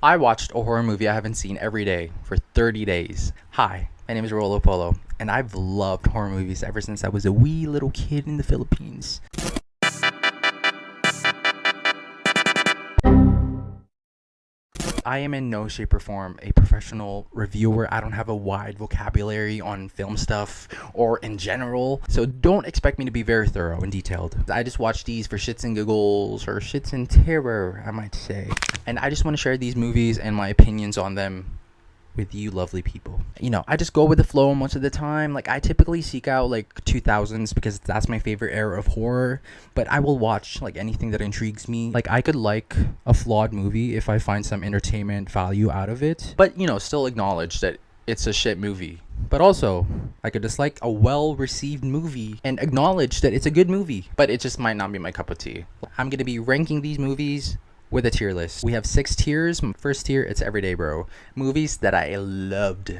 I watched a horror movie I haven't seen every day for 30 days. Hi, my name is Rolo Polo, and I've loved horror movies ever since I was a wee little kid in the Philippines. I am in no shape or form a professional reviewer. I don't have a wide vocabulary on film stuff or in general, so don't expect me to be very thorough and detailed. I just watch these for shits and giggles, or shits and terror, I might say. And I just want to share these movies and my opinions on them with you lovely people. I just go with the flow most of the time. Like, I typically seek out like 2000s because that's my favorite era of horror, but I will watch like anything that intrigues me. Like, I could like a flawed movie if I find some entertainment value out of it, but still acknowledge that it's a shit movie. But also, I could dislike a well-received movie and acknowledge that it's a good movie, but it just might not be my cup of tea. I'm gonna be ranking these movies with a tier list. We have 6 tiers. First tier, it's Everyday Bro. Movies that I loved.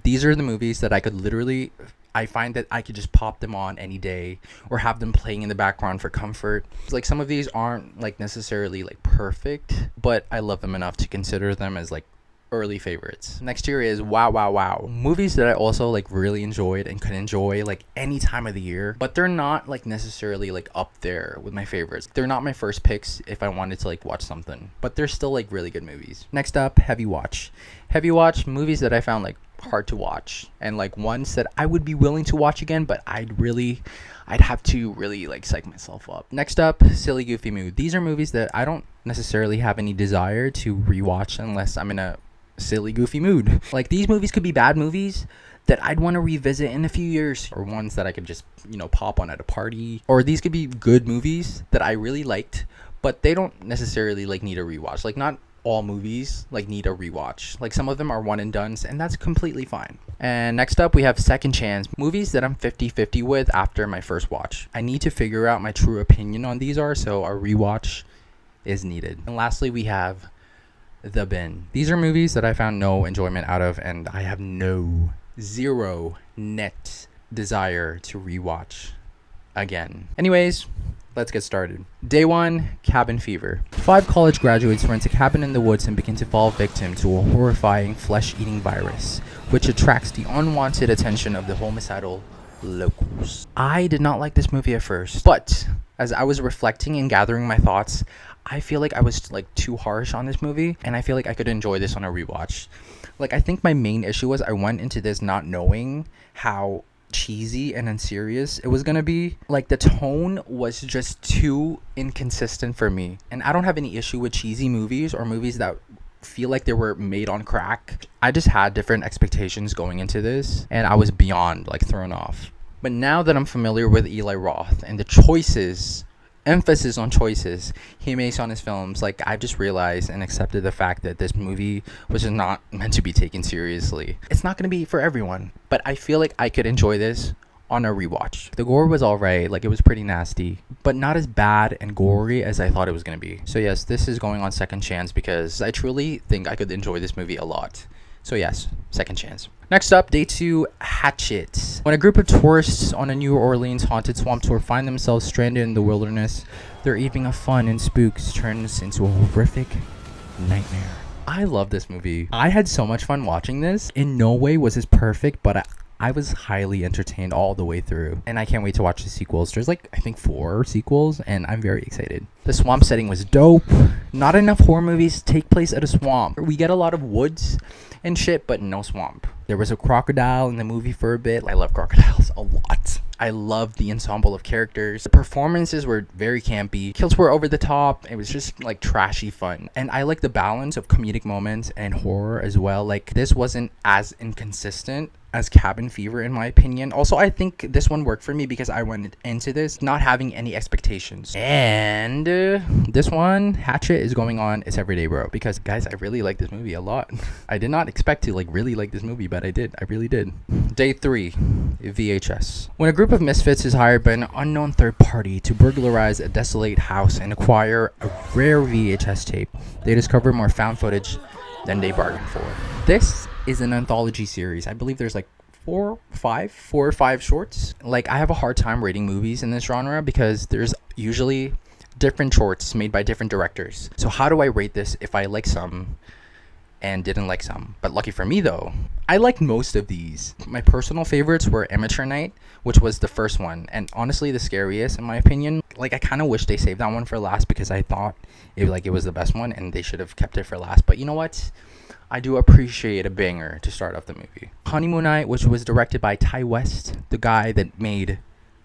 These are the movies that I find that I could just pop them on any day or have them playing in the background for comfort. Like, some of these aren't like necessarily like perfect, but I love them enough to consider them as like early favorites. Next tier is wow. Movies that I also like really enjoyed and could enjoy like any time of the year, but they're not like necessarily like up there with my favorites. They're not my first picks if I wanted to like watch something, but they're still like really good movies. Next up, heavy watch. Movies that I found like hard to watch, and like ones that I would be willing to watch again, but I'd have to really like psych myself up. Next up, silly goofy mood. These are movies that I don't necessarily have any desire to rewatch unless I'm in a silly goofy mood. Like, these movies could be bad movies that I'd want to revisit in a few years, or ones that I could just pop on at a party, or these could be good movies that I really liked, but they don't necessarily like need a rewatch. Like, not all movies like need a rewatch. Like, some of them are one and dones, and that's completely fine. And next up, we have second chance. Movies that I'm 50-50 with after my first watch. I need to figure out my true opinion on these are, so a rewatch is needed. And lastly, we have the bin. These are movies that I found no enjoyment out of, and I have zero net desire to rewatch again. Anyways, let's get started. Day 1, cabin fever. 5 college graduates rent a cabin in the woods and begin to fall victim to a horrifying flesh-eating virus, which attracts the unwanted attention of the homicidal locals. I did not like this movie at first, but as I was reflecting and gathering my thoughts, I feel like I was like too harsh on this movie, and I feel like I could enjoy this on a rewatch. Like, I think my main issue was I went into this not knowing how cheesy and unserious it was gonna be. Like, the tone was just too inconsistent for me, and I don't have any issue with cheesy movies or movies that feel like they were made on crack. I just had different expectations going into this, and I was beyond like thrown off. But now that I'm familiar with Eli Roth and the emphasis on choices he makes on his films, like, I've just realized and accepted the fact that this movie was just not meant to be taken seriously. It's not going to be for everyone, but I feel like I could enjoy this on a rewatch. The gore was alright, like, it was pretty nasty, but not as bad and gory as I thought it was going to be. So yes, this is going on second chance because I truly think I could enjoy this movie a lot. So yes, second chance. Next up, day 2, Hatchet. When a group of tourists on a New Orleans haunted swamp tour find themselves stranded in the wilderness, their evening of fun and spooks turns into a horrific nightmare. I love this movie. I had so much fun watching this. In no way was this perfect, but I was highly entertained all the way through, and I can't wait to watch the sequels. There's like, I think 4 sequels, and I'm very excited. The swamp setting was dope. Not enough horror movies take place at a swamp. We get a lot of woods and shit, but no swamp. There was a crocodile in the movie for a bit. I love crocodiles a lot. I love the ensemble of characters. The performances were very campy. Kills were over the top. It was just like trashy fun. And I like the balance of comedic moments and horror as well. Like, this wasn't as inconsistent as Cabin Fever, in my opinion. Also, I think this one worked for me because I went into this not having any expectations. And this one, Hatchet, is going on It's Everyday Bro, because guys, I really like this movie a lot. I did not expect to like really like this movie, but I did. I really did. Day 3, VHS. When a group of misfits is hired by an unknown third party to burglarize a desolate house and acquire a rare VHS tape, they discover more found footage than they bargained for. This is an anthology series. I believe there's like 4 or 5 shorts. Like, I have a hard time rating movies in this genre because there's usually different shorts made by different directors. So how do I rate this if I like some and didn't like some? But lucky for me though, I liked most of these. My personal favorites were Amateur Night, which was the first one, and honestly the scariest in my opinion. Like I kind of wish they saved that one for last because I thought it was the best one and they should have kept it for last. But you know what? I do appreciate a banger to start off the movie. Honeymoon Night, which was directed by Ty West, the guy that made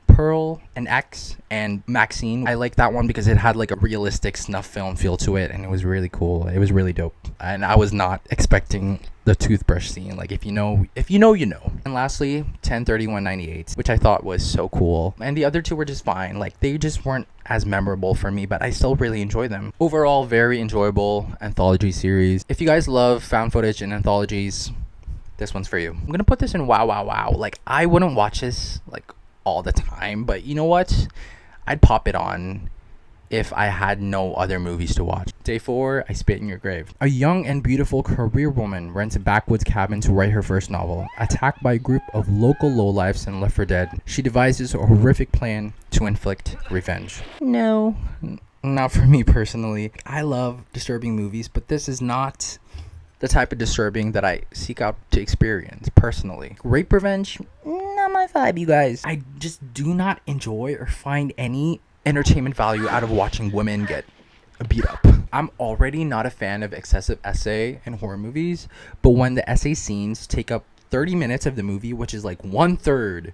Pearl and X and Maxine. I like that one because it had like a realistic snuff film feel to it, and it was really cool. It was really dope, and I was not expecting the toothbrush scene. Like if you know, you know. And lastly, 10/31/98, which I thought was so cool, and the other two were just fine. Like they just weren't as memorable for me, but I still really enjoy them. Overall, very enjoyable anthology series. If you guys love found footage and anthologies, this one's for you. I'm gonna put this in wow wow wow. Like I wouldn't watch this like all the time, but you know what, I'd pop it on if I had no other movies to watch. Day 4, I Spit in Your Grave. A young and beautiful career woman rents a backwoods cabin to write her first novel. Attacked by a group of local lowlifes and left for dead, she devises a horrific plan to inflict revenge. No, not for me personally. I love disturbing movies, but this is not the type of disturbing that I seek out to experience personally. Rape revenge, not my vibe, you guys. I just do not enjoy or find any entertainment value out of watching women get beat up. I'm already not a fan of excessive essay in horror movies, but when the essay scenes take up 30 minutes of the movie, which is like 1/3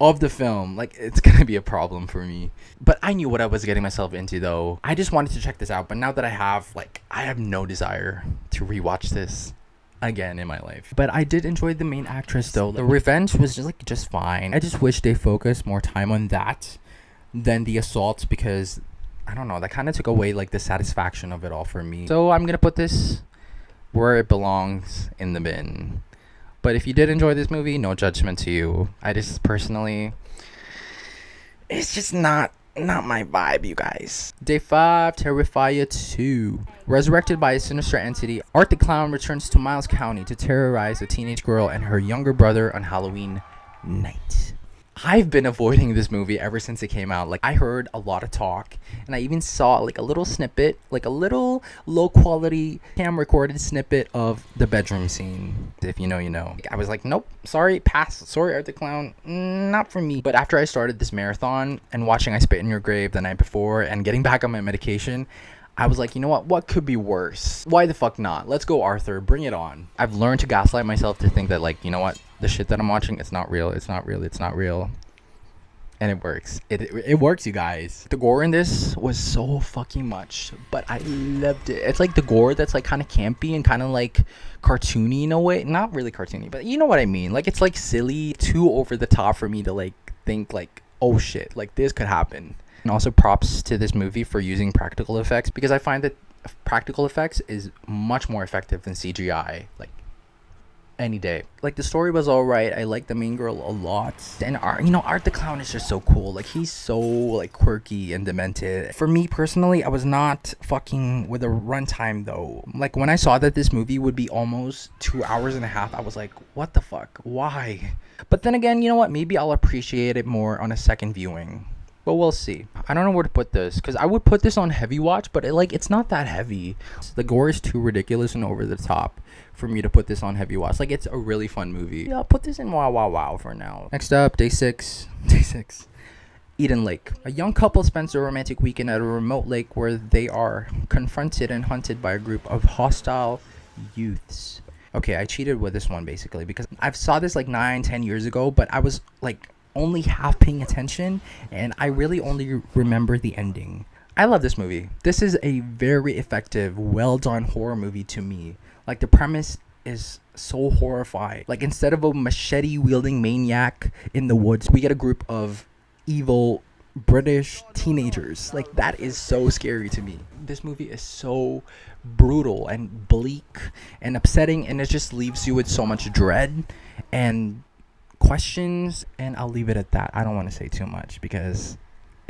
of the film, like it's gonna be a problem for me. But I knew what I was getting myself into though. I just wanted to check this out, but now that I have no desire to rewatch this again in my life. But I did enjoy the main actress though. The revenge was just fine. I just wish they focused more time on that than the assaults, because I don't know, that kind of took away like the satisfaction of it all for me. So I'm gonna put this where it belongs, in the bin. But if you did enjoy this movie, no judgment to you. I just personally, it's just not my vibe, you guys. Day 5, Terrifier 2. Resurrected by a sinister entity, Art the Clown returns to Miles County to terrorize a teenage girl and her younger brother on Halloween night. I've been avoiding this movie ever since it came out. Like I heard a lot of talk, and I even saw like a little snippet, like a little low quality cam recorded snippet of the bedroom scene. If you know, you know. I was like, nope, sorry, pass. Sorry, Art the Clown, not for me. But after I started this marathon and watching I Spit in Your Grave the night before and getting back on my medication, I was like, you know what could be worse? Why the fuck not? Let's go, Arthur, bring it on. I've learned to gaslight myself to think that, like, you know what, the shit that I'm watching, it's not real, and it works. It works, you guys. The gore in this was so fucking much, but I loved it. It's like the gore that's like kind of campy and kind of like cartoony in a way. Not really cartoony, but you know what I mean. Like it's like silly, too over the top for me to like think like, oh shit, like this could happen. And also props to this movie for using practical effects, because I find that practical effects is much more effective than CGI, like any day. Like the story was alright. I like the main girl a lot, and Art the Clown is just so cool. Like he's so like quirky and demented. For me personally, I was not fucking with the runtime though. Like when I saw that this movie would be almost 2 hours and a half, I was like, what the fuck, why? But then again, you know what, maybe I'll appreciate it more on a second viewing. But we'll see. I don't know where to put this, because I would put this on heavy watch, but it's not that heavy. The gore is too ridiculous and over the top for me to put this on heavy watch. Like, it's a really fun movie. Yeah, I'll put this in wow wow wow for now. Next up, day 6. Eden Lake. A young couple spends a romantic weekend at a remote lake where they are confronted and hunted by a group of hostile youths. Okay, I cheated with this one basically, because I saw this like 9-10 years ago, but I was like only half paying attention, and I really only remember the ending. I love this movie. This is a very effective, well done horror movie to me. Like the premise is so horrifying. Like instead of a machete wielding maniac in the woods, we get a group of evil British teenagers. Like that is so scary to me. This movie is so brutal and bleak and upsetting, and it just leaves you with so much dread and questions, and I'll leave it at that. I don't want to say too much, because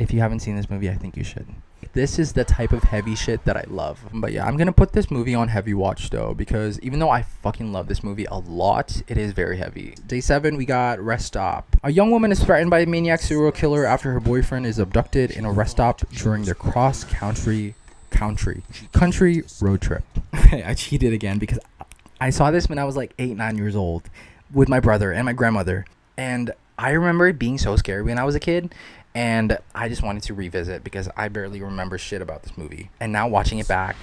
if you haven't seen this movie, I think you should. This is the type of heavy shit that I love. But yeah, I'm gonna put this movie on heavy watch though, because even though I fucking love this movie a lot, it is very heavy. Day 7, we got Rest Stop. A young woman is threatened by a maniac serial killer after her boyfriend is abducted in a rest stop during their country road trip. I cheated again because I saw this when I was like 8-9 years old with my brother and my grandmother, and I remember it being so scary when I was a kid, and I just wanted to revisit because I barely remember shit about this movie. And now watching it back,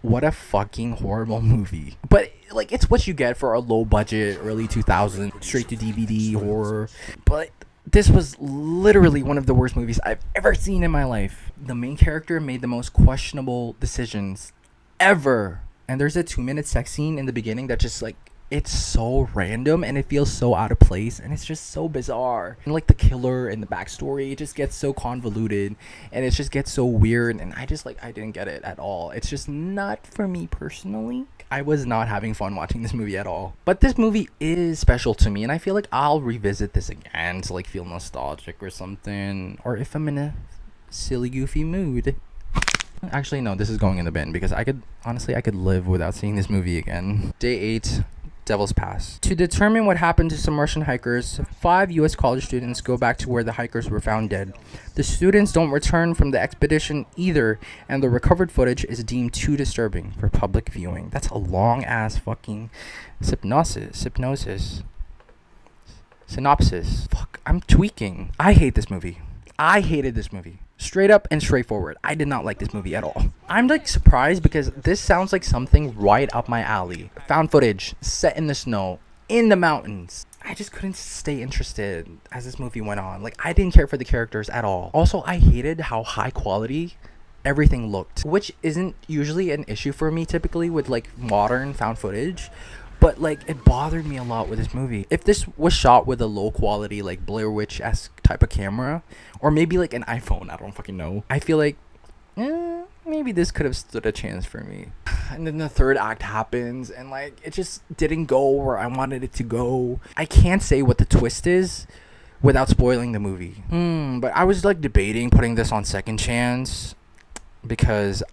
what a fucking horrible movie. But like, it's what you get for a low budget early 2000s straight to DVD horror. But this was literally one of the worst movies I've ever seen in my life. The main character made the most questionable decisions ever. And there's a 2-minute sex scene in the beginning that just like, it's so random and it feels so out of place and it's just so bizarre. And like the killer and the backstory, it just gets so convoluted and it just gets so weird, and I didn't get it at all. It's just not for me personally. I was not having fun watching this movie at all. But this movie is special to me, and I feel like I'll revisit this again to like feel nostalgic or something, or if I'm in a silly goofy mood. Actually, no, this is going in the bin because I could live without seeing this movie again. Day 8, Devil's Pass. To determine what happened to some Russian hikers, 5 U.S. college students go back to where the hikers were found dead. The students don't return from the expedition either, and the recovered footage is deemed too disturbing for public viewing. That's a long ass fucking synopsis. Fuck, I'm tweaking. I hate this movie. I hated this movie. Straight up and straightforward. I did not like this movie at all. I'm like surprised because this sounds like something right up my alley. Found footage, set in the snow, in the mountains. I just couldn't stay interested as this movie went on. Like, I didn't care for the characters at all. Also, I hated how high quality everything looked, which isn't usually an issue for me typically with like modern found footage. But like, it bothered me a lot with this movie. If this was shot with a low quality like Blair Witch-esque type of camera, or maybe like an iPhone, I don't fucking know, I feel like maybe this could have stood a chance for me. And then the third act happens and like, it just didn't go where I wanted it to go. I can't say what the twist is without spoiling the movie. But I was like debating putting this on second chance because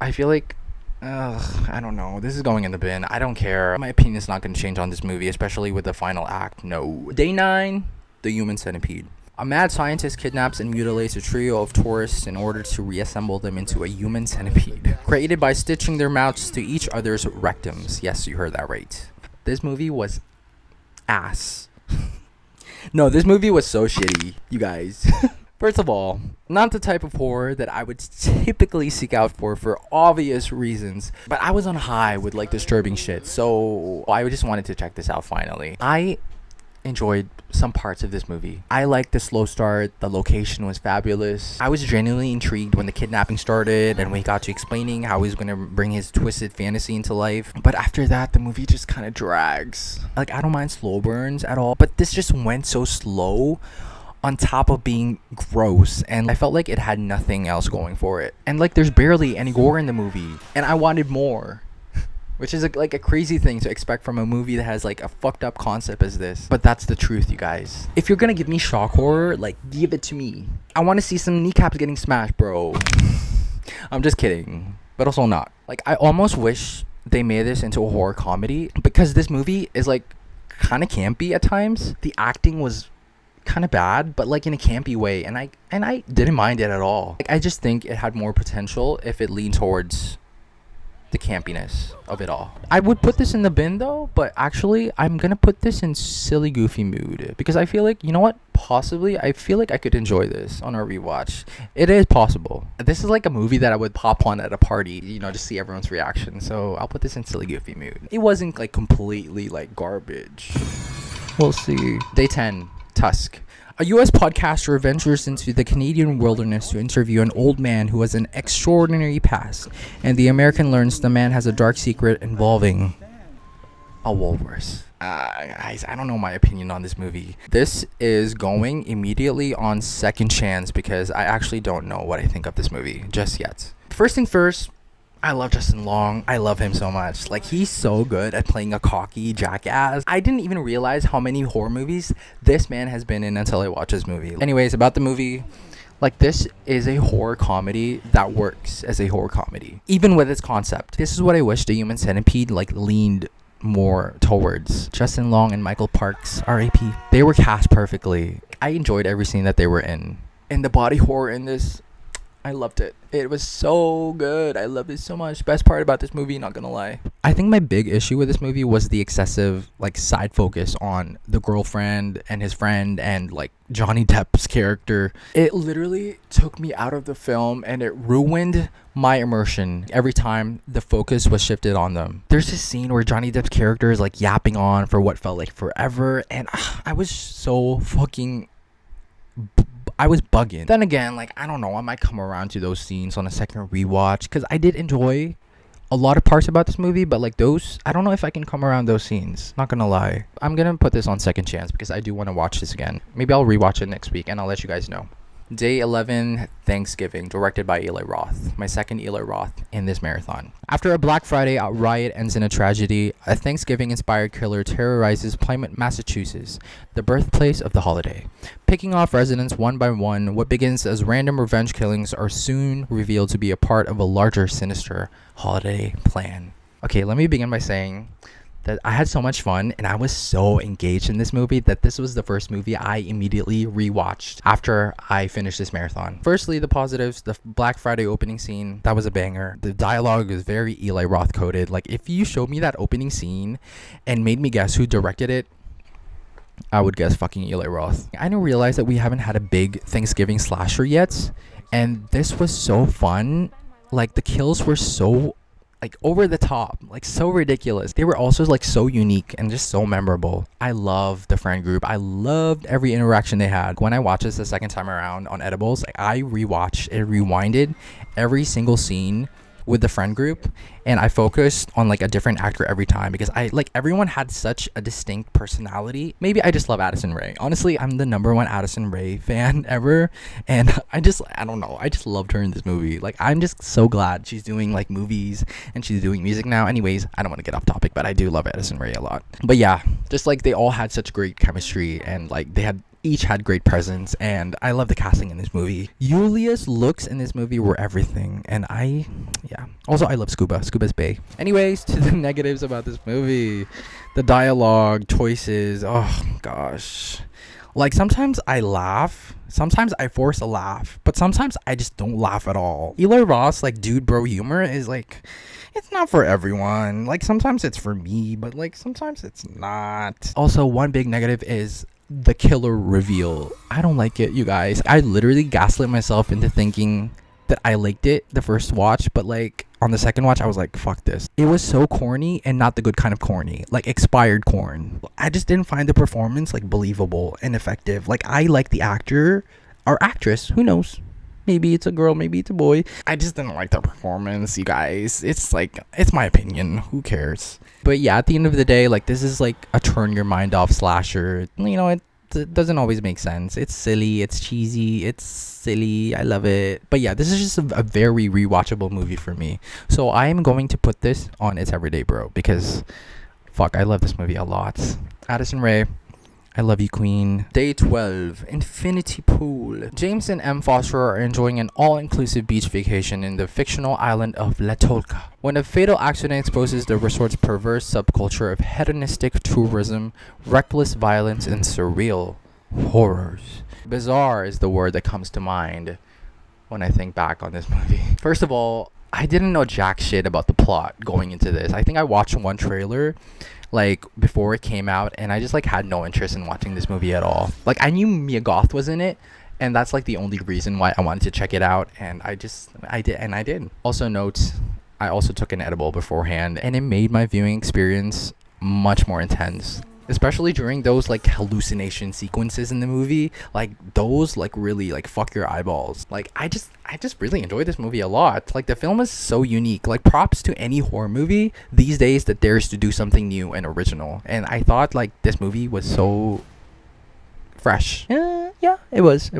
I feel like I don't know. This is going in the bin. I don't care. My opinion is not going to change on this movie, especially with the final act. No. Day 9, The Human Centipede. A mad scientist kidnaps and mutilates a trio of tourists in order to reassemble them into a human centipede, created by stitching their mouths to each other's rectums. Yes, you heard that right. This movie was ass. No, this movie was so shitty, you guys. First of all, not the type of horror that I would typically seek out for obvious reasons. But I was on high with like disturbing shit, so I just wanted to check this out finally. I enjoyed some parts of this movie. I liked the slow start. The location was fabulous. I was genuinely intrigued when the kidnapping started and we got to explaining how he's going to bring his twisted fantasy into life. But after that, the movie just kind of drags. Like, I don't mind slow burns at all, but this just went so slow on top of being gross, and I felt like it had nothing else going for it. And like, there's barely any gore in the movie, and I wanted more. Which is like a crazy thing to expect from a movie that has like a fucked up concept as this. But that's the truth, you guys. If you're gonna give me shock horror, like, give it to me. I want to see some kneecaps getting smashed, bro. I'm just kidding, but also not. Like, I almost wish they made this into a horror comedy, because this movie is like kind of campy at times. The acting was kind of bad, but like in a campy way, and I didn't mind it at all. Like, I just think it had more potential if it leaned towards the campiness of it all. I would put this in the bin though, but actually I'm gonna put this in silly goofy mood, because I feel like, you know what, possibly I feel like I could enjoy this on a rewatch. It is possible. This is like a movie that I would pop on at a party, you know, just see everyone's reaction. So I'll put this in silly goofy mood. It wasn't like completely like garbage. We'll see. Day 10, Tusk. A U.S. podcaster ventures into the Canadian wilderness to interview an old man who has an extraordinary past, and the American learns the man has a dark secret involving a walrus. Guys, I don't know my opinion on this movie. This is going immediately on second chance because I actually don't know what I think of this movie just yet. First thing first, I love Justin Long. I love him so much. Like, he's so good at playing a cocky jackass. I didn't even realize how many horror movies this man has been in until I watched this movie. Anyways, about the movie, Like, this is a horror comedy that works as a horror comedy, even with its concept. This is what I wish the Human Centipede, like, leaned more towards. Justin Long and Michael Parks, R.A.P. They were cast perfectly. I enjoyed every scene that they were in. And the body horror in this, I loved it. It was so good. I loved it so much. Best part about this movie, not gonna lie. I think my big issue with this movie was the excessive, like, side focus on the girlfriend and his friend and, like, Johnny Depp's character. It literally took me out of the film and it ruined my immersion every time the focus was shifted on them. There's this scene where Johnny Depp's character is, like, yapping on for what felt like forever, and I was so fucking I was bugging. Then again, like, I don't know, I might come around to those scenes on a second rewatch, because I did enjoy a lot of parts about this movie, but like those, I don't know if I can come around those scenes, not gonna lie. I'm gonna put this on second chance because I do want to watch this again. Maybe I'll rewatch it next week and I'll let you guys know. Day 11, Thanksgiving, directed by Eli Roth. My second Eli Roth in this marathon. After a Black Friday riot ends in a tragedy, a Thanksgiving-inspired killer terrorizes Plymouth, Massachusetts, the birthplace of the holiday. Picking off residents one by one, what begins as random revenge killings are soon revealed to be a part of a larger, sinister holiday plan. Okay, let me begin by saying that I had so much fun and I was so engaged in this movie that this was the first movie I immediately rewatched after I finished this marathon. Firstly, the positives, the Black Friday opening scene, that was a banger. The dialogue is very Eli Roth coded. Like, if you showed me that opening scene and made me guess who directed it, I would guess fucking Eli Roth. I didn't realize that we haven't had a big Thanksgiving slasher yet, and this was so fun. Like, the kills were so, like, over the top, like, so ridiculous. They were also, like, so unique and just so memorable. I loved the friend group. I loved every interaction they had. When I watched this the second time around on edibles, like, I rewatched and rewinded every single scene with the friend group, and I focused on, like, a different actor every time because I, like, everyone had such a distinct personality. Maybe I just love Addison Rae. Honestly, I'm the #1 Addison Rae fan ever, and I don't know, I just loved her in this movie. Like, I'm just so glad she's doing, like, movies and she's doing music now. Anyways, I don't want to get off topic, but I do love Addison Rae a lot. But yeah, just, like, they all had such great chemistry, and, like, they had each had great presence, and I love the casting in this movie. Julia's looks in this movie were everything, and yeah. Also, I love Scuba's bae. Anyways, to the negatives about this movie. The dialogue, choices, oh gosh. Like, sometimes I laugh, sometimes I force a laugh, but sometimes I just don't laugh at all. Eli Roth's, like, dude bro humor is, like, it's not for everyone. Like, sometimes it's for me, but, like, sometimes it's not. Also, one big negative is the killer reveal. I don't like it, you guys. I literally gaslit myself into thinking that I liked it the first watch, but, like, on the second watch I was like, fuck this. It was so corny, and not the good kind of corny, like expired corn. I just didn't find the performance, like, believable and effective. Like, I like the actor or actress, who knows, maybe it's a girl, maybe it's a boy. I just didn't like the performance, you guys. It's like, it's my opinion, who cares? But yeah, at the end of the day, like, this is like a turn your mind off slasher. You know, it doesn't always make sense. It's silly, it's cheesy, it's silly. I love it. But yeah, this is just a very rewatchable movie for me. So I am going to put this on It's Everyday Bro because, fuck, I love this movie a lot. Addison Rae, I love you, queen. Day 12, Infinity Pool. James and M. Foster are enjoying an all-inclusive beach vacation in the fictional island of Latolka, when a fatal accident exposes the resort's perverse subculture of hedonistic tourism, reckless violence, and surreal horrors. Bizarre is the word that comes to mind when I think back on this movie. First of all, I didn't know jack shit about the plot going into this. I think I watched one trailer, like, before it came out, and I just, like, had no interest in watching this movie at all. Like, I knew Mia Goth was in it, and that's, like, the only reason why I wanted to check it out, and I did. Also note, I also took an edible beforehand, and it made my viewing experience much more intense, especially during those, like, hallucination sequences in the movie. Like, those, like, really, like, fuck your eyeballs. Like, I just really enjoyed this movie a lot. Like, the film is so unique. Like, props to any horror movie these days that dares to do something new and original. And I thought, like, this movie was so fresh. Yeah, it was.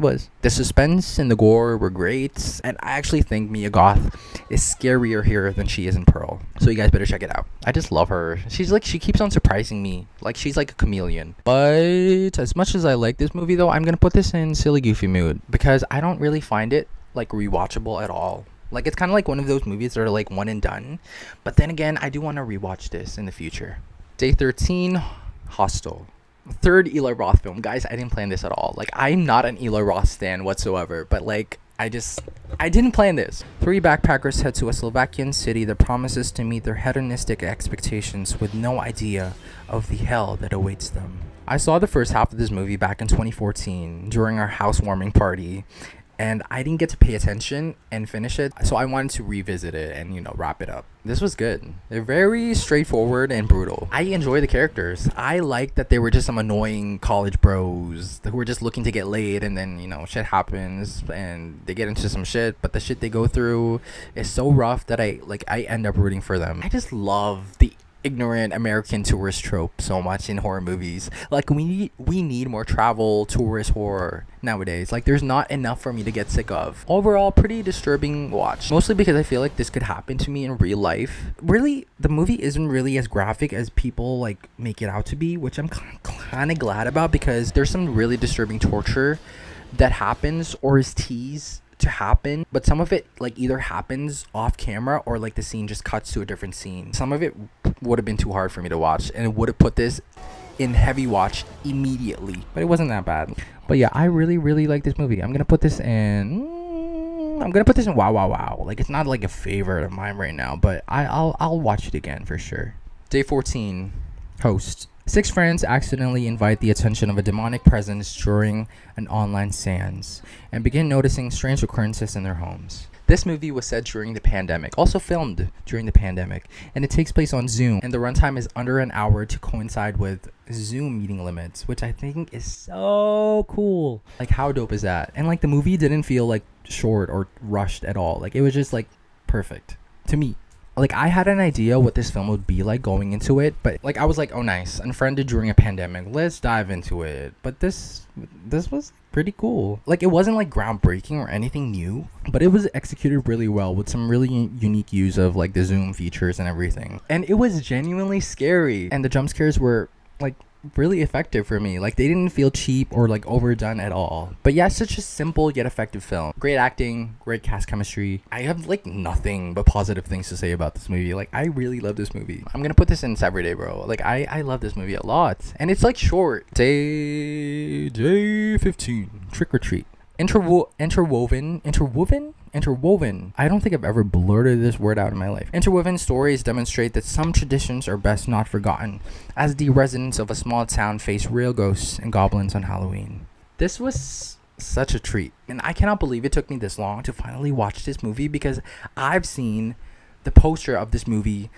The suspense and the gore were great, and I actually think Mia Goth is scarier here than she is in Pearl. So you guys better check it out. I just love her. She keeps on surprising me. Like, she's like a chameleon. But as much as I like this movie, though, I'm gonna put this in silly goofy mood because I don't really find it like rewatchable at all. Like, it's kind of like one of those movies that are like one and done. But then again, I do want to rewatch this in the future. Day 13, Hostel. Third Eli Roth film. Guys, I didn't plan this at all. Like, I'm not an Eli Roth stan whatsoever, but like, I didn't plan this. Three backpackers head to a Slovakian city that promises to meet their hedonistic expectations with no idea of the hell that awaits them. I saw the first half of this movie back in 2014 during our housewarming party, and I didn't get to pay attention and finish it, so I wanted to revisit it and, you know, wrap it up. This was good. They're very straightforward and brutal. I enjoy the characters. I like that they were just some annoying college bros who were just looking to get laid, and then, you know, shit happens and they get into some shit, but the shit they go through is so rough that I end up rooting for them. I just love the ignorant American tourist trope so much in horror movies. Like, we need more travel tourist horror nowadays. Like, there's not enough for me to get sick of. Overall, pretty disturbing watch, mostly because I feel like this could happen to me in real life. Really, the movie isn't really as graphic as people like make it out to be, which I'm kind of glad about, because there's some really disturbing torture that happens or is teased to happen, but some of it like either happens off camera or like the scene just cuts to a different scene. Some of it would have been too hard for me to watch, and it would have put this in heavy watch immediately, but it wasn't that bad. But yeah, I really like this movie. I'm gonna put this in wow. Like, it's not like a favorite of mine right now, but I'll watch it again for sure. Day 14, Host. 6 friends accidentally invite the attention of a demonic presence during an online seance and begin noticing strange occurrences in their homes. This movie was set during the pandemic, also filmed during the pandemic, and it takes place on Zoom, and the runtime is under an hour to coincide with Zoom meeting limits, which I think is so cool. Like, how dope is that? And like, the movie didn't feel like short or rushed at all. Like, it was just like perfect to me. Like, I had an idea what this film would be like going into it, but like, I was like, oh nice, unfriended during a pandemic, let's dive into it. But this was pretty cool. Like, it wasn't like groundbreaking or anything new, but it was executed really well with some really unique use of like the Zoom features and everything. And it was genuinely scary, and the jump scares were like really effective for me. Like, they didn't feel cheap or like overdone at all. But yeah, such a simple yet effective film. Great acting, great cast chemistry. I have like nothing but positive things to say about this movie. Like, I really love this movie. I'm gonna put this in Saturday, bro. Like, I love this movie a lot, and it's like short. Day 15, Trick or Treat. Interwoven. I don't think I've ever blurted this word out in my life. Interwoven stories demonstrate that some traditions are best not forgotten, as the residents of a small town face real ghosts and goblins on Halloween. This was such a treat, and I cannot believe it took me this long to finally watch this movie, because I've seen the poster of this movie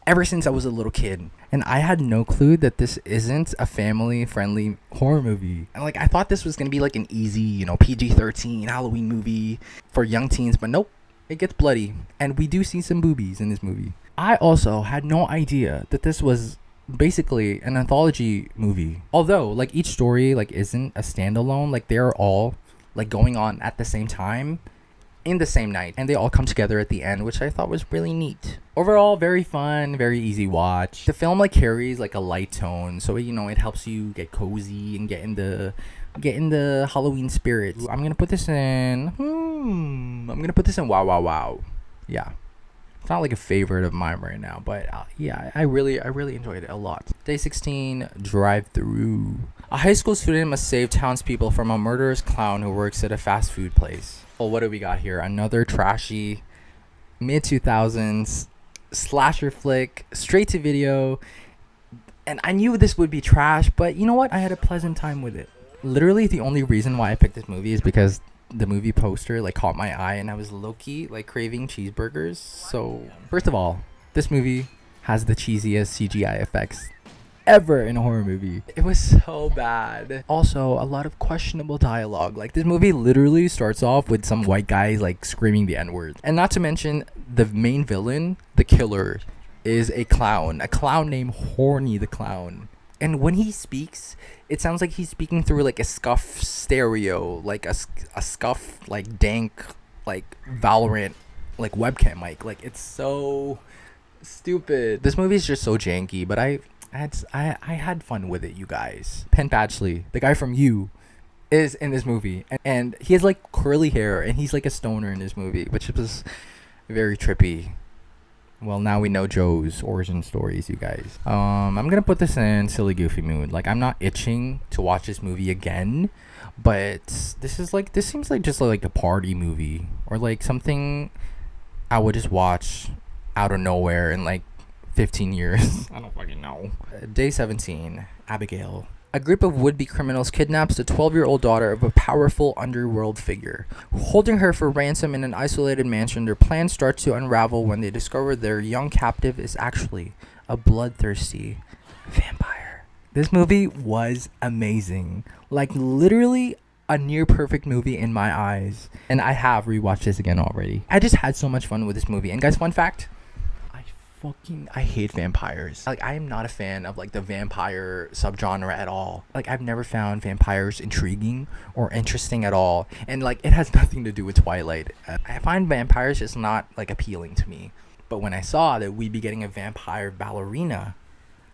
ever since I was a little kid, and I had no clue that this isn't a family-friendly horror movie. And like, I thought this was gonna be like an easy, you know, PG-13 Halloween movie for young teens, but nope, it gets bloody, and we do see some boobies in this movie. I also had no idea that this was basically an anthology movie, although like each story like isn't a standalone. Like, they're all like going on at the same time in the same night, and they all come together at the end, which I thought was really neat. Overall, very fun, very easy watch. The film like carries like a light tone, so you know, it helps you get cozy and get in the Halloween spirit. I'm gonna put this in wow. Yeah, it's not like a favorite of mine right now, but yeah, I really enjoyed it a lot. Day 16, Drive Through. A high school student must save townspeople from a murderous clown who works at a fast food place. Well, what do we got here? Another trashy mid-2000s slasher flick, straight to video. And I knew this would be trash, but you know what? I had a pleasant time with it. Literally, the only reason why I picked this movie is because the movie poster like caught my eye, and I was low-key like craving cheeseburgers. So first of all, this movie has the cheesiest CGI effects ever in a horror movie. It was so bad. Also, a lot of questionable dialogue. Like, this movie literally starts off with some white guys like screaming the N-word. And not to mention, the main villain, the killer, is a clown named Horny the Clown. And when he speaks, it sounds like he's speaking through like a scuff stereo, like a scuff like dank like Valorant like webcam mic. Like it's so stupid. This movie is just so janky, but I had fun with it, you guys. Penn Badgley, the guy from You, is in this movie, and he has like curly hair, and he's like a stoner in this movie, which was very trippy. Well, now we know Joe's origin stories, you guys. I'm gonna put this in silly goofy mood. Like, I'm not itching to watch this movie again, this seems like just like a party movie, or like something I would just watch out of nowhere in like 15 years. I don't fucking know. Day 17, Abigail. A group of would-be criminals kidnaps the 12-year-old daughter of a powerful underworld figure. Holding her for ransom in an isolated mansion, their plan starts to unravel when they discover their young captive is actually a bloodthirsty vampire. This movie was amazing. Like, literally a near perfect movie in my eyes. And I have rewatched this again already. I just had so much fun with this movie. And guys, fun fact, I hate vampires. Like, I am not a fan of like the vampire subgenre at all. Like, I've never found vampires intriguing or interesting at all, and like it has nothing to do with Twilight. I find vampires just not like appealing to me. But when I saw that we'd be getting a vampire ballerina,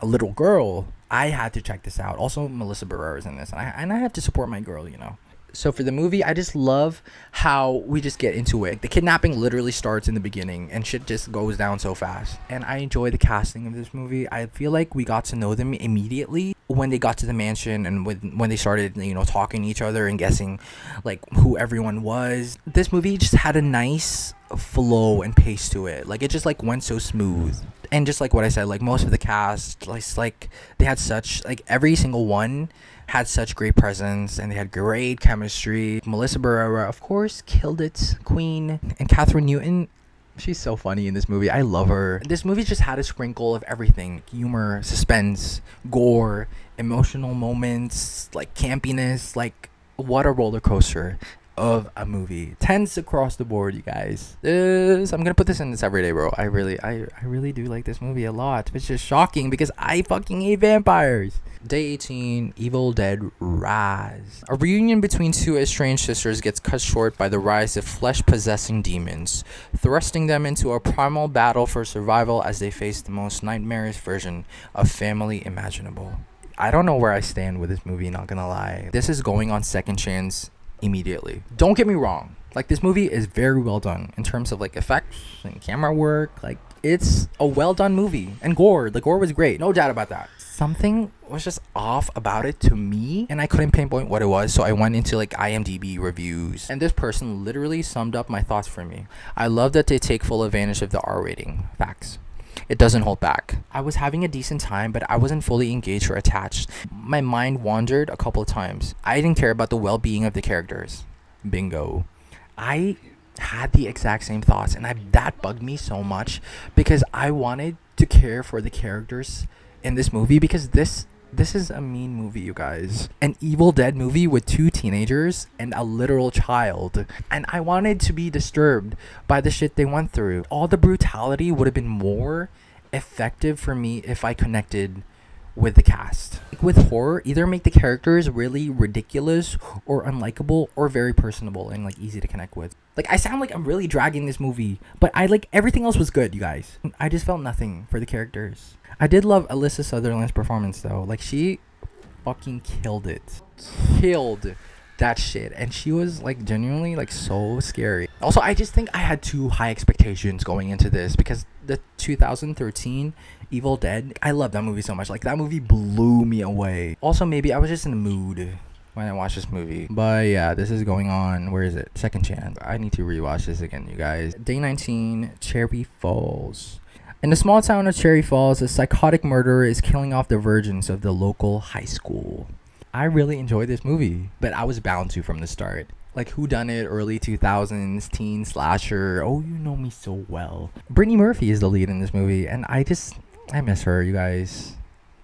a little girl, I had to check this out. Also, Melissa Barrera is in this, and I have to support my girl, you know. So for the movie, I just love how we just get into it. The kidnapping literally starts in the beginning, and shit just goes down so fast. And I enjoy the casting of this movie. I feel like we got to know them immediately when they got to the mansion, and when they started, you know, talking to each other and guessing like who everyone was. This movie just had a nice flow and pace to it. Like, it just like went so smooth. And just like what I said, like most of the cast, like they had such, like every single one had such great presence, and they had great chemistry. Melissa Barrera, of course, killed it, queen. And Catherine Newton, she's so funny in this movie. I love her. This movie just had a sprinkle of everything: humor, suspense, gore, emotional moments, like campiness. Like, what a roller coaster of a movie. 10s across the board, you guys. I'm gonna put this in this every day, bro. I really do like this movie a lot. It's just shocking because I fucking hate vampires. Day 18, Evil Dead Rise. A reunion between two estranged sisters gets cut short by the rise of flesh-possessing demons, thrusting them into a primal battle for survival as they face the most nightmarish version of family imaginable. I don't know where I stand with this movie, not gonna lie. This is going on second chance immediately. Don't get me wrong, like, this movie is very well done in terms of like effects and camera work. Like, it's a well done movie. And gore, the gore was great, no doubt about that. Something was just off about it to me, and I couldn't pinpoint what it was, so I went into like IMDb reviews, and this person literally summed up my thoughts for me. I love that they take full advantage of the R rating. Facts. It doesn't hold back. I was having a decent time, but I wasn't fully engaged or attached. My mind wandered a couple of times. I didn't care about the well-being of the characters. Bingo. I had the exact same thoughts, and that bugged me so much because I wanted to care for the characters in this movie, because this is a mean movie, you guys. An Evil Dead movie with two teenagers and a literal child. And I wanted to be disturbed by the shit they went through. All the brutality would have been more effective for me if I connected with the cast. Like, with horror, either make the characters really ridiculous or unlikable, or very personable and like easy to connect with. Like, I sound like I'm really dragging this movie, but I like everything else was good, you guys. I just felt nothing for the characters. I did love Alyssa Sutherland's performance though. Like, she fucking killed it. Killed that shit. And she was like genuinely like so scary. Also, I just think I had too high expectations going into this, because the 2013 Evil Dead, I love that movie so much. Like, that movie blew me away. Also, maybe I was just in the mood when I watched this movie. But yeah, this is going on, where is it? Second chance. I need to rewatch this again, you guys. Day 19, Cherry Falls. In the small town of Cherry Falls, a psychotic murderer is killing off the virgins of the local high school. I really enjoyed this movie, but I was bound to from the start. Like, whodunit, early 2000s, teen slasher. Oh, you know me so well. Brittany Murphy is the lead in this movie, and I miss her, you guys.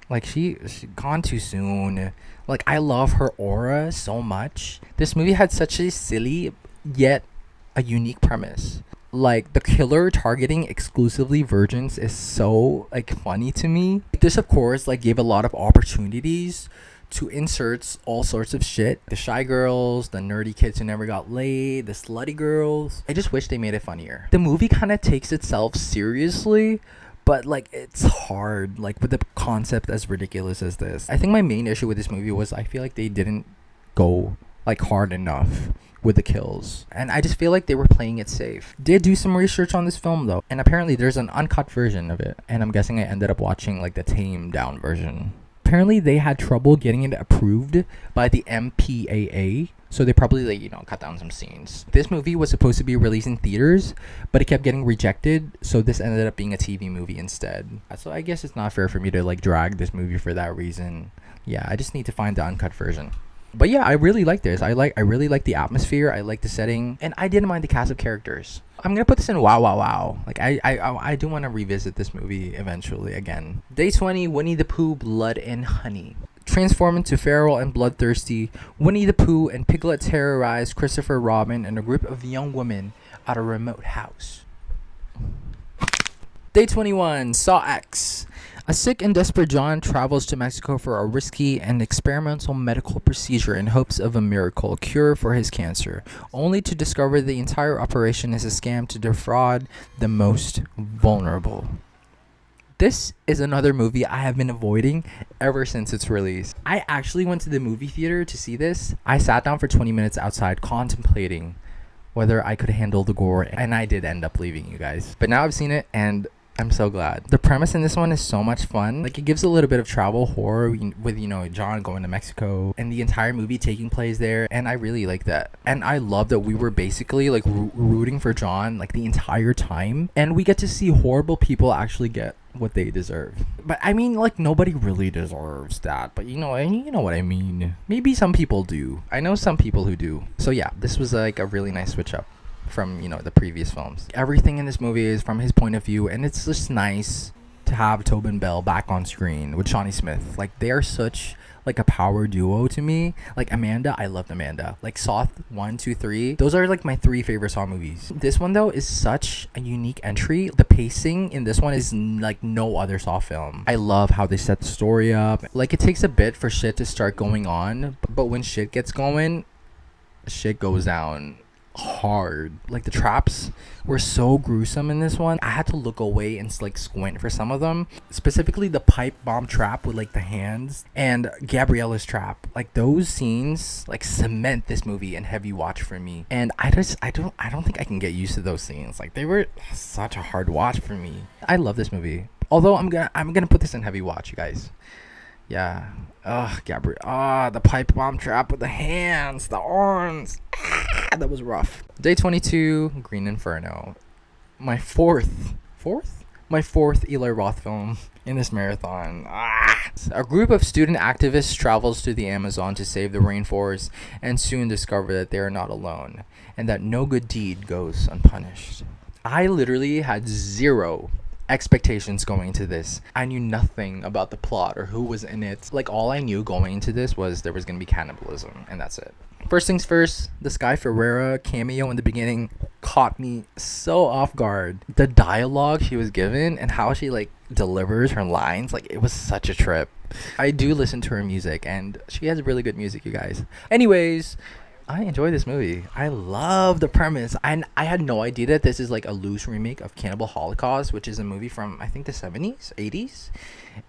Like, she gone too soon. Like, I love her aura so much. This movie had such a silly, yet a unique premise. Like the killer targeting exclusively virgins is so like funny to me. This of course like gave a lot of opportunities to inserts all sorts of shit. The shy girls, the nerdy kids who never got laid, the slutty girls. I just wish they made it funnier. The movie kind of takes itself seriously, but like it's hard like with the concept as ridiculous as this. I think my main issue with this movie was I feel like they didn't go like hard enough with the kills, and I just feel like they were playing it safe. Did do some research on this film though, and apparently there's an uncut version of it, and I'm guessing I ended up watching like the tamed down version. Apparently they had trouble getting it approved by the MPAA, so they probably like, you know, cut down some scenes. This movie was supposed to be released in theaters, but it kept getting rejected, so this ended up being a TV movie instead. So I guess it's not fair for me to like drag this movie for that reason. Yeah, I just need to find the uncut version. But yeah, I really like this. I really like the atmosphere. I like the setting, and I didn't mind the cast of characters. I'm gonna put this in wow. Like I do want to revisit this movie eventually again. Day 20, Winnie the Pooh, Blood and Honey. Transform into feral and bloodthirsty, Winnie the Pooh and Piglet terrorize Christopher Robin and a group of young women at a remote house. Day 21, Saw X. A sick and desperate John travels to Mexico for a risky and experimental medical procedure in hopes of a miracle cure for his cancer, only to discover the entire operation is a scam to defraud the most vulnerable. This is another movie I have been avoiding ever since its release. I actually went to the movie theater to see this. I sat down for 20 minutes outside contemplating whether I could handle the gore, and I did end up leaving, you guys. But now I've seen it, and I'm so glad. The premise in this one is so much fun. Like, it gives a little bit of travel horror with, you know, John going to Mexico and the entire movie taking place there. And I really like that. And I love that we were basically like rooting for John like the entire time. And we get to see horrible people actually get what they deserve. But I mean, like, nobody really deserves that. But you know what I mean. Maybe some people do. I know some people who do. So yeah, this was like a really nice switch up from, you know, the previous films. Everything in this movie is from his point of view, and it's just nice to have Tobin Bell back on screen with Shawnee Smith. Like, they are such like a power duo to me. Like Amanda, I loved Amanda. Like Saw 1, 2, 3, those are like my 3 favorite Saw movies. This one though is such a unique entry. The pacing in this one is like no other Saw film. I love how they set the story up. Like, it takes a bit for shit to start going on, but when shit gets going, shit goes down hard. Like, the traps were so gruesome in this one. I had to look away and like squint for some of them, specifically the pipe bomb trap with like the hands and Gabriella's trap. Like, those scenes like cement this movie in heavy watch for me, and I don't think I can get used to those scenes. Like, they were such a hard watch for me. I love this movie, although I'm gonna put this in heavy watch, you guys. Yeah. Gabrielle. The pipe bomb trap with the hands, the arms. That was rough. Day 22, Green Inferno. My fourth Eli Roth film in this marathon. A group of student activists travels to the Amazon to save the rainforest and soon discover that they are not alone and that no good deed goes unpunished. I literally had zero expectations going into this. I knew nothing about the plot or who was in it. Like, all I knew going into this was there was going to be cannibalism, and that's it. First things first, the Sky Ferreira cameo in the beginning caught me so off guard. The dialogue she was given and how she like delivers her lines, like, it was such a trip. I do listen to her music, and she has really good music, you guys. Anyways, I enjoy this movie. I love the premise. And I had no idea that this is like a loose remake of Cannibal Holocaust, which is a movie from, I think, the 70s, 80s.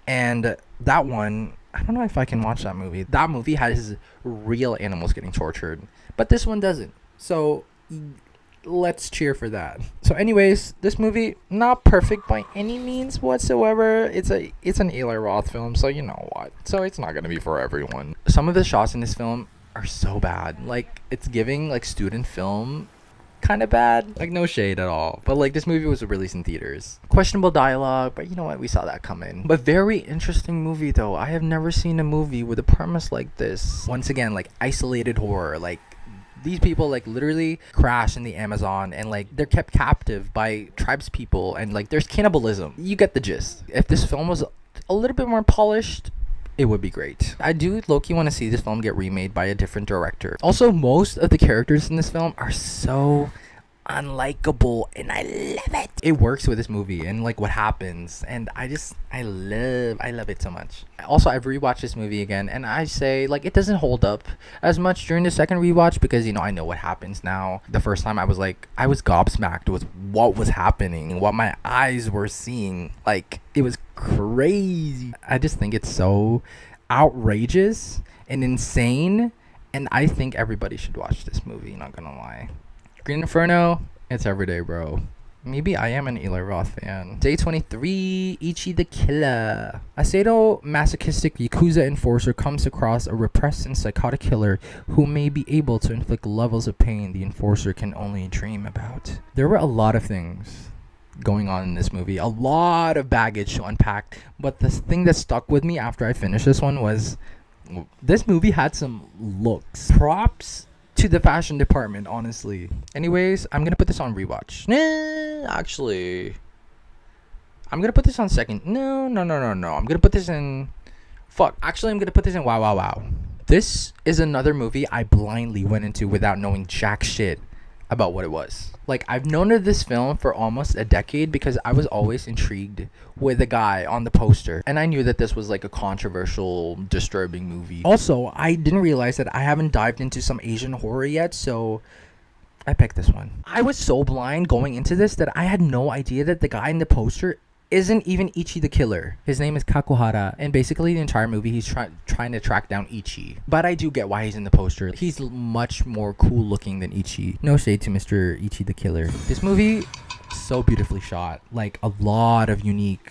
And that one, I don't know if I can watch that movie. That movie has real animals getting tortured, but this one doesn't. So let's cheer for that. So anyways, this movie, not perfect by any means whatsoever. It's an Eli Roth film, so you know what. So it's not going to be for everyone. Some of the shots in this film are so bad. Like, it's giving like student film kind of bad. Like, no shade at all, but like, this movie was released in theaters. Questionable dialogue, but you know what, we saw that coming. But very interesting movie though. I have never seen a movie with a premise like this. Once again, like, isolated horror. Like, these people like literally crash in the Amazon, and like they're kept captive by tribes people, and like there's cannibalism. You get the gist. If this film was a little bit more polished, it would be great. I do low-key want to see this film get remade by a different director. Also, most of the characters in this film are so unlikable, and I love it. It works with this movie and like what happens, and I love it so much. Also, I've rewatched this movie again, and I say like it doesn't hold up as much during the second rewatch because I know what happens now. The first time I was gobsmacked with what was happening, what my eyes were seeing. Like it was crazy. I just think it's so outrageous and insane, and I think everybody should watch this movie, not gonna lie. Green Inferno, it's everyday, bro. Maybe I am an Eli Roth fan. Day 23, Ichi the Killer. A sadomasochistic Yakuza enforcer comes across a repressed and psychotic killer who may be able to inflict levels of pain the enforcer can only dream about. There were a lot of things going on in this movie, a lot of baggage to unpack, but the thing that stuck with me after I finished this one was this movie had some looks. Props to the fashion department, honestly. Anyways, I'm gonna put this on rewatch. Actually, I'm gonna put this on second. No. I'm gonna put this in. Actually, I'm gonna put this in wow. This is another movie I blindly went into without knowing jack shit about what it was. Like, I've known of this film for almost a decade because I was always intrigued with the guy on the poster, and I knew that this was like a controversial, disturbing movie. Also, I didn't realize that I haven't dived into some Asian horror yet, so I picked this one. I was so blind going into this that I had no idea that the guy in the poster isn't even Ichi the Killer. His name is Kakuhara, and basically the entire movie he's trying to track down Ichi. But I do get why he's in the poster. He's much more cool looking than Ichi. No shade to Mr. Ichi the Killer. This movie, so beautifully shot. Like, a lot of unique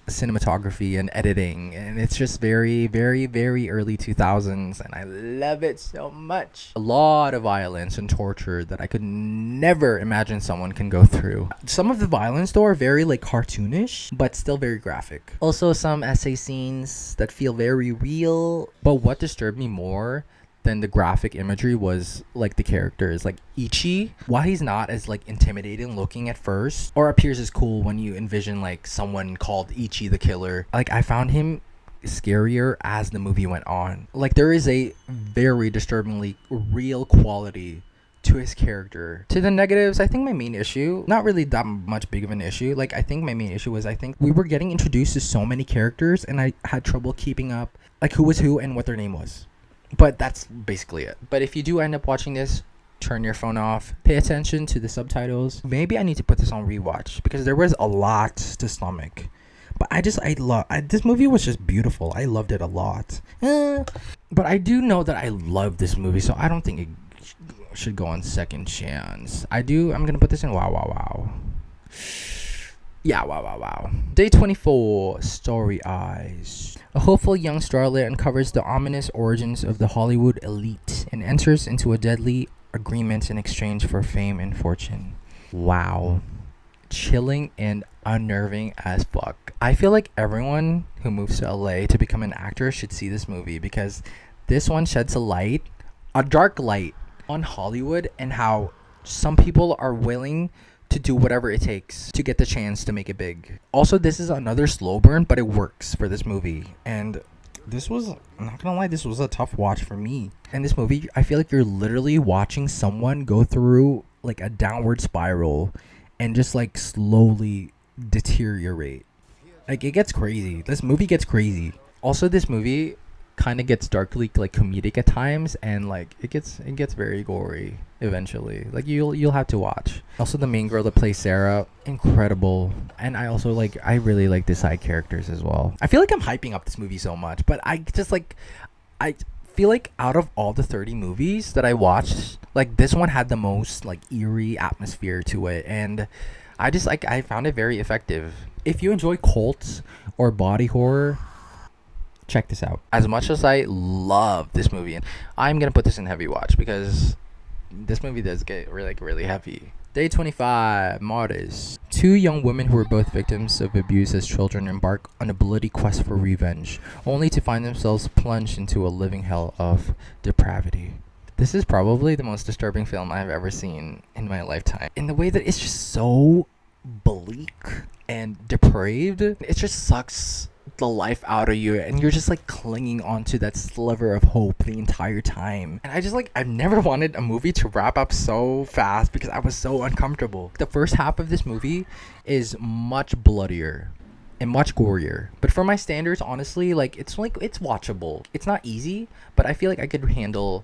cinematography and editing, and it's just very, very, very early 2000s, and I love it so much. A lot of violence and torture that I could never imagine someone can go through. Some of the violence though are very like cartoonish, but still very graphic. Also some essay scenes that feel very real, but what disturbed me more than the graphic imagery was like the characters, like Ichi, why he's not as like intimidating looking at first or appears as cool when you envision like someone called Ichi the Killer. Like, I found him scarier as the movie went on. Like, there is a very disturbingly real quality to his character. To the negatives, I think my main issue, not really that much big of an issue, like I think my main issue was I think we were getting introduced to so many characters and I had trouble keeping up like who was who and what their name was. But that's basically it. But if you do end up watching this, turn your phone off, pay attention to the subtitles. Maybe I need to put this on rewatch because there was a lot to stomach. But this movie was just beautiful. I loved it a lot. But I do know that I love this movie, so I don't think it should go on second chance. I'm gonna put this in wow. Yeah, wow. Day 24, Story Eyes. A hopeful young starlet uncovers the ominous origins of the Hollywood elite and enters into a deadly agreement in exchange for fame and fortune. Wow. Chilling and unnerving as fuck. I feel like everyone who moves to LA to become an actor should see this movie because this one sheds a dark light on Hollywood and how some people are willing to do whatever it takes to get the chance to make it big. Also, this is another slow burn, but it works for this movie. And this was, I'm not gonna lie, this was a tough watch for me. And this movie, I feel like you're literally watching someone go through like a downward spiral and just like slowly deteriorate. Like, it gets crazy. This movie gets crazy. Also, this movie kind of gets darkly like comedic at times, and like it gets very gory eventually. Like, you'll have to watch. Also, the main girl that plays Sarah, incredible. And I really like the side characters as well. I feel like I'm hyping up this movie so much, but I feel like out of all the 30 movies that I watched, like this one had the most like eerie atmosphere to it, and I found it very effective. If you enjoy cults or body horror, check this out. As much as I love this movie, and I'm gonna put this in heavy watch because this movie does get really heavy. Day 25, Martyrs. Two young women who were both victims of abuse as children embark on a bloody quest for revenge, only to find themselves plunged into a living hell of depravity. This is probably the most disturbing film I've ever seen in my lifetime. In the way that it's just so bleak and depraved. It just sucks the life out of you, and you're just like clinging onto that sliver of hope the entire time. And I just like, I've never wanted a movie to wrap up so fast because I was so uncomfortable. The first half of this movie is much bloodier and much gorier, but for my standards, honestly, like it's watchable. It's not easy, but I feel like I could handle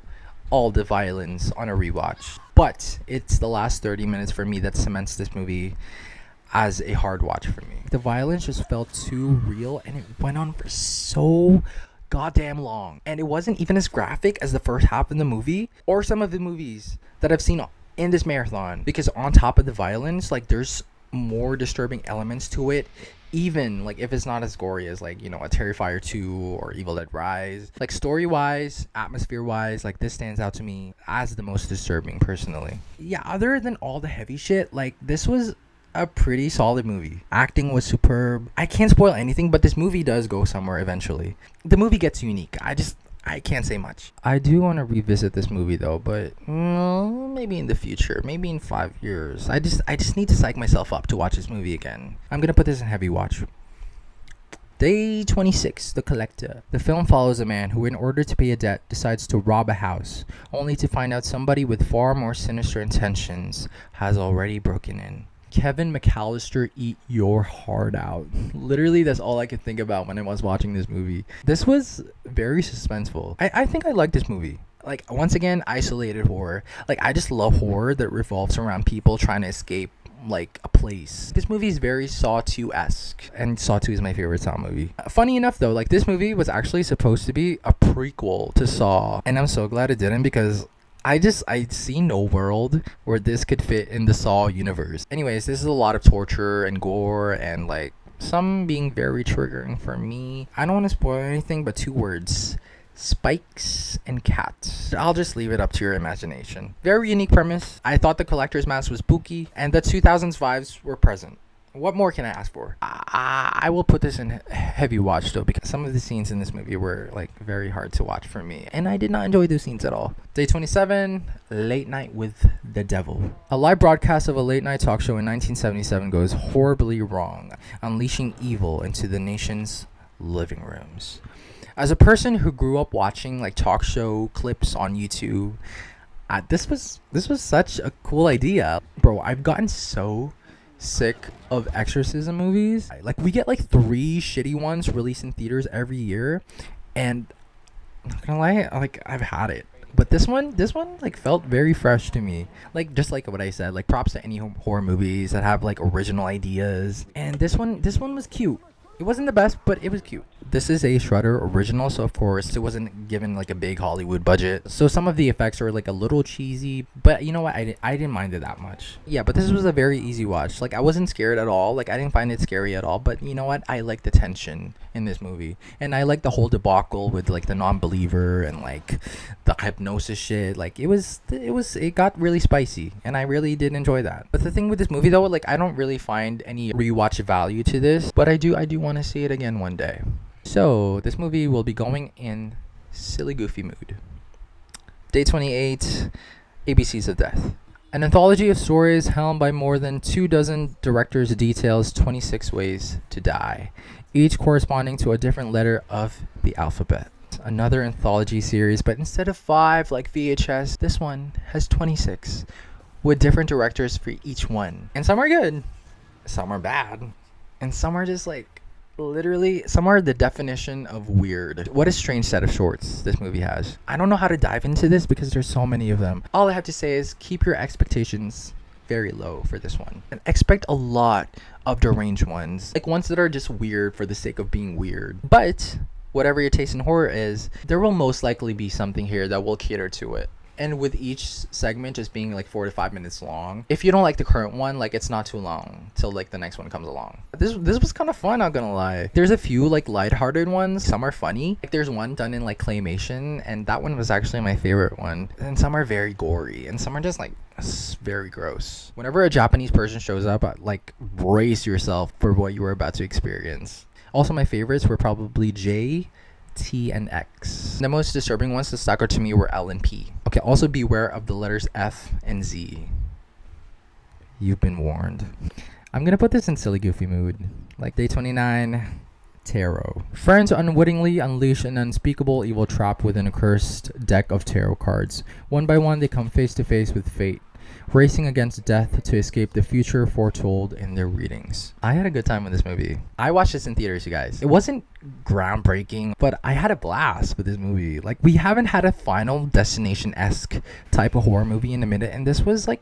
all the violence on a rewatch. But it's the last 30 minutes for me that cements this movie as a hard watch for me. The violence just felt too real, and it went on for so goddamn long. And it wasn't even as graphic as the first half of the movie or some of the movies that I've seen in this marathon. Because on top of the violence, like there's more disturbing elements to it, even like if it's not as gory as like, you know, a Terrifier 2 or Evil Dead Rise. Like story wise, atmosphere wise, like this stands out to me as the most disturbing personally. Yeah, other than all the heavy shit, like this was a pretty solid movie. Acting was superb. I can't spoil anything, but this movie does go somewhere eventually. The movie gets unique. I can't say much. I do want to revisit this movie though, but maybe in the future, maybe in 5 years. I just need to psych myself up to watch this movie again. I'm gonna put this in heavy watch. Day 26, The Collector. The film follows a man who, in order to pay a debt, decides to rob a house, only to find out somebody with far more sinister intentions has already broken in. Kevin McAllister, eat your heart out. Literally, that's all I could think about when I was watching this movie. This was very suspenseful. I think I like this movie. Like, once again, isolated horror. Like, I just love horror that revolves around people trying to escape, like, a place. This movie is very Saw 2-esque, and Saw 2 is my favorite Saw movie. Funny enough, though, like, this movie was actually supposed to be a prequel to Saw, and I'm so glad it didn't, because I see no world where this could fit in the Saw universe. Anyways, this is a lot of torture and gore and like some being very triggering for me. I don't want to spoil anything, but 2 words: spikes and cats. I'll just leave it up to your imagination. Very unique premise. I thought the collector's mask was spooky and the 2000s vibes were present. What more can I ask for? I will put this in heavy watch though, because some of the scenes in this movie were like very hard to watch for me, and I did not enjoy those scenes at all. Day 27, Late Night with the Devil. A live broadcast of a late night talk show in 1977 goes horribly wrong, unleashing evil into the nation's living rooms. As a person who grew up watching like talk show clips on YouTube, this was such a cool idea. Bro, I've gotten so sick of exorcism movies. Like, we get like 3 shitty ones released in theaters every year, and I'm not gonna lie, like, I've had it. But this one like felt very fresh to me. Like, just like what I said, like, props to any horror movies that have like original ideas. And this one was cute. It wasn't the best, but it was cute. This is a Shudder original, so of course it wasn't given like a big Hollywood budget. So some of the effects are like a little cheesy, but you know what? I didn't mind it that much. Yeah, but this was a very easy watch. Like, I wasn't scared at all. Like, I didn't find it scary at all. But you know what? I like the tension in this movie, and I like the whole debacle with like the non-believer and like the hypnosis shit. Like, it got really spicy, and I really did enjoy that. But the thing with this movie though, like, I don't really find any rewatch value to this, but I do want to see it again one day. So this movie will be going in silly goofy mood. Day 28, ABCs of Death. An anthology of stories helmed by more than 24 directors details 26 ways to die, each corresponding to a different letter of the alphabet. Another anthology series, but instead of 5 like VHS, this one has 26, with different directors for each one. And some are good, some are bad, and some are just like, literally, some are the definition of weird. What a strange set of shorts this movie has. I don't know how to dive into this because there's so many of them. All I have to say is keep your expectations very low for this one, and expect a lot of deranged ones, like ones that are just weird for the sake of being weird. But whatever your taste in horror is, there will most likely be something here that will cater to it. And with each segment just being like 4 to 5 minutes long, if you don't like the current one, like, it's not too long till like the next one comes along. This was kind of fun, not gonna lie. There's a few like lighthearted ones. Some are funny. Like, there's one done in like claymation, and that one was actually my favorite one. And some are very gory, and some are just like very gross. Whenever a Japanese person shows up, like, brace yourself for what you are about to experience. Also, my favorites were probably J, T, and X. The most disturbing ones that stuck out to me were L and P. Okay, also beware of the letters F and Z. You've been warned. I'm gonna put this in silly goofy mood. Like, day 29, Tarot. Friends unwittingly unleash an unspeakable evil trap within a cursed deck of tarot cards. One by one, they come face to face with fate, racing against death to escape the future foretold in their readings. I had a good time with this movie. I watched this in theaters, you guys. It wasn't groundbreaking, but I had a blast with this movie. Like, we haven't had a Final Destination-esque type of horror movie in a minute, and this was like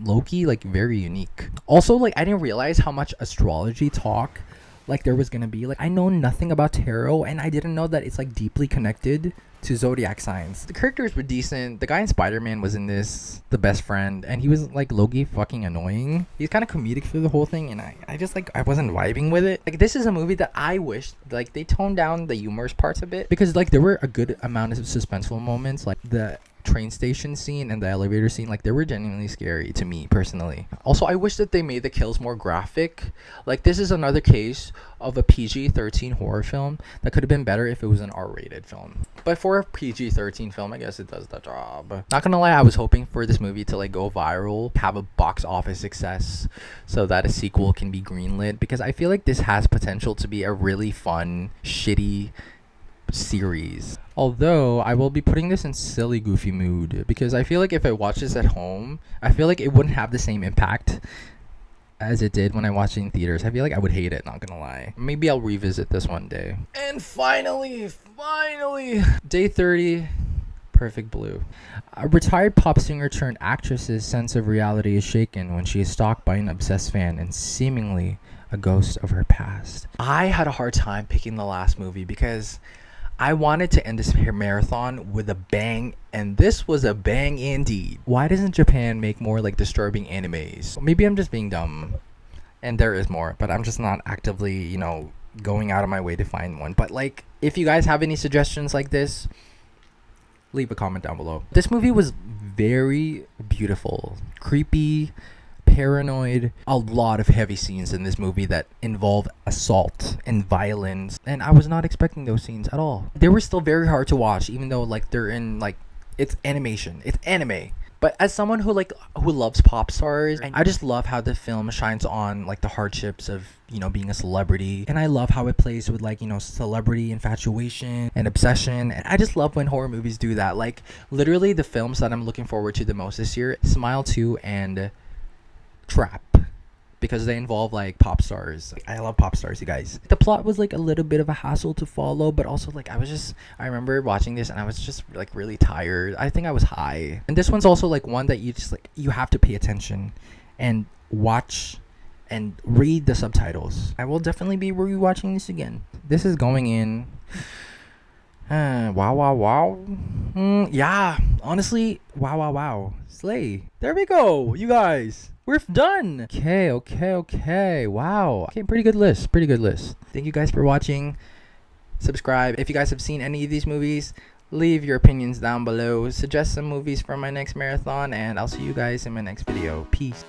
low-key, like very unique. Also, like, I didn't realize how much astrology talk like there was gonna be. Like, I know nothing about tarot, and I didn't know that it's like deeply connected to zodiac signs. The characters were decent. The guy in Spider-Man was in this, the best friend, and he was like low-key fucking annoying. He's kind of comedic through the whole thing, and I just like, I wasn't vibing with it. Like, this is a movie that I wish like they toned down the humorous parts a bit, because like there were a good amount of suspenseful moments, like the train station scene and the elevator scene. Like, they were genuinely scary to me personally. Also, I wish that they made the kills more graphic. Like, this is another case of a PG-13 horror film that could have been better if it was an R-rated film. But for a PG-13 film, I guess it does the job. Not gonna lie, I was hoping for this movie to like go viral, have a box office success, so that a sequel can be greenlit, because I feel like this has potential to be a really fun, shitty series. Although I will be putting this in silly goofy mood, because I feel like if I watch this at home, I feel like it wouldn't have the same impact as it did when I watched it in theaters. I feel like I would hate it, not gonna lie. Maybe I'll revisit this one day. And finally, day 30, Perfect Blue. A retired pop singer turned actress's sense of reality is shaken when she is stalked by an obsessed fan and seemingly a ghost of her past. I had a hard time picking the last movie because I wanted to end this marathon with a bang, and this was a bang indeed. Why doesn't Japan make more like disturbing animes? Maybe I'm just being dumb, and there is more, but I'm just not actively, you know, going out of my way to find one. But like, if you guys have any suggestions like this, leave a comment down below. This movie was very beautiful, creepy, paranoid. A lot of heavy scenes in this movie that involve assault and violence, and I was not expecting those scenes at all. They were still very hard to watch, even though like they're in like, it's animation, it's anime. But as someone who loves pop stars, and I just love how the film shines on like the hardships of, you know, being a celebrity, and I love how it plays with like, you know, celebrity infatuation and obsession. And I just love when horror movies do that. Like, literally the films that I'm looking forward to the most this year, Smile 2 and Trap, because they involve like pop stars. I love pop stars, you guys. The plot was like a little bit of a hassle to follow, but also like I remember watching this and I was just like really tired. I think I was high. And this one's also like one that you just like, you have to pay attention and watch and read the subtitles. I will definitely be rewatching this again. This is going in wow. Yeah, honestly, wow. Slay. There we go, you guys. We're done. Okay. Wow. Okay, pretty good list. Thank you guys for watching. Subscribe. If you guys have seen any of these movies, leave your opinions down below. Suggest some movies for my next marathon, and I'll see you guys in my next video. Peace.